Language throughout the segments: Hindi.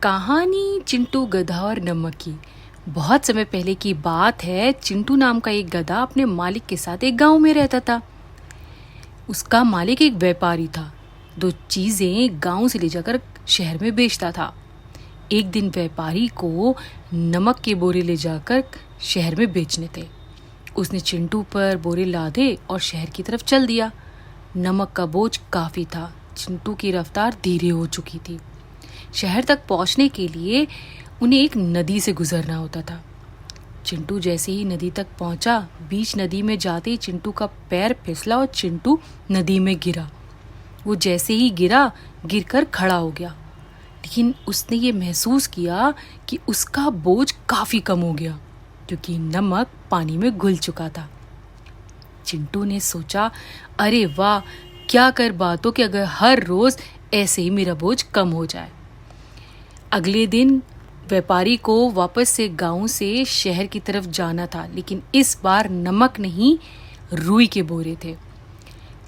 कहानी चिंटू गधा और नमक की। बहुत समय पहले की बात है। चिंटू नाम का एक गधा अपने मालिक के साथ एक गांव में रहता था। उसका मालिक एक व्यापारी था, दो चीजें गांव से ले जाकर शहर में बेचता था। एक दिन व्यापारी को नमक के बोरे ले जाकर शहर में बेचने थे। उसने चिंटू पर बोरे लादे और शहर की तरफ चल दिया। नमक का बोझ काफी था। चिंटू की रफ्तार धीरे हो चुकी थी। शहर तक पहुंचने के लिए उन्हें एक नदी से गुजरना होता था। चिंटू जैसे ही नदी तक पहुंचा, बीच नदी में जाते ही चिंटू का पैर फिसला और चिंटू नदी में गिरा। वो जैसे ही गिरा, गिरकर खड़ा हो गया, लेकिन उसने ये महसूस किया कि उसका बोझ काफी कम हो गया क्योंकि नमक पानी में घुल चुका था। चिंटू ने सोचा, अरे वाह, क्या कर बात हो कि अगर हर रोज ऐसे ही मेरा बोझ कम हो जाए। अगले दिन व्यापारी को वापस से गांव से शहर की तरफ जाना था, लेकिन इस बार नमक नहीं, रुई के बोरे थे।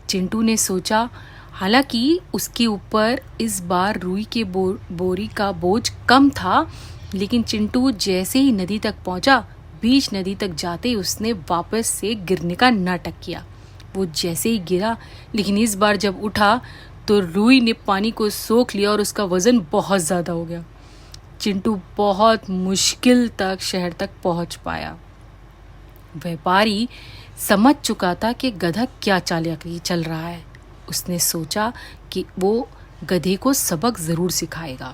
चिंटू ने सोचा, हालांकि उसके ऊपर इस बार रुई के बोरी का बोझ कम था, लेकिन चिंटू जैसे ही नदी तक पहुंचा, बीच नदी तक जाते ही उसने वापस से गिरने का नाटक किया। वो जैसे ही गिरा, लेकिन इस बार जब उठा तो रुई ने पानी को सोख लिया और उसका वजन बहुत ज़्यादा हो गया। चिंटू बहुत मुश्किल तक शहर तक पहुंच पाया। व्यापारी समझ चुका था कि गधा क्या चालाकी चल रहा है। उसने सोचा कि वो गधे को सबक ज़रूर सिखाएगा।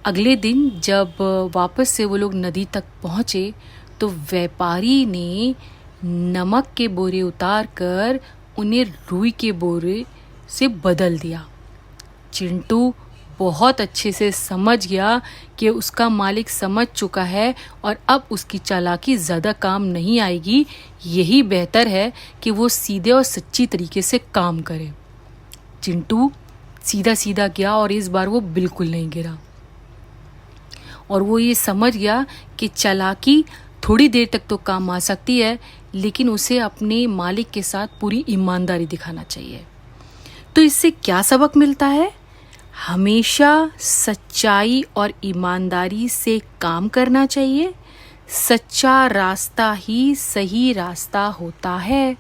अगले दिन जब वापस से वो लोग नदी तक पहुँचे तो व्यापारी ने नमक के बोरे उतार कर उन्हें रुई के बोरे से बदल दिया। चिंटू बहुत अच्छे से समझ गया कि उसका मालिक समझ चुका है और अब उसकी चालाकी ज़्यादा काम नहीं आएगी। यही बेहतर है कि वो सीधे और सच्ची तरीके से काम करे। चिंटू सीधा सीधा गया और इस बार वो बिल्कुल नहीं गिरा। और वो ये समझ गया कि चालाकी थोड़ी देर तक तो काम आ सकती है, लेकिन उसे अपने मालिक के साथ पूरी ईमानदारी दिखाना चाहिए। तो इससे क्या सबक मिलता है? हमेशा सच्चाई और ईमानदारी से काम करना चाहिए। सच्चा रास्ता ही सही रास्ता होता है।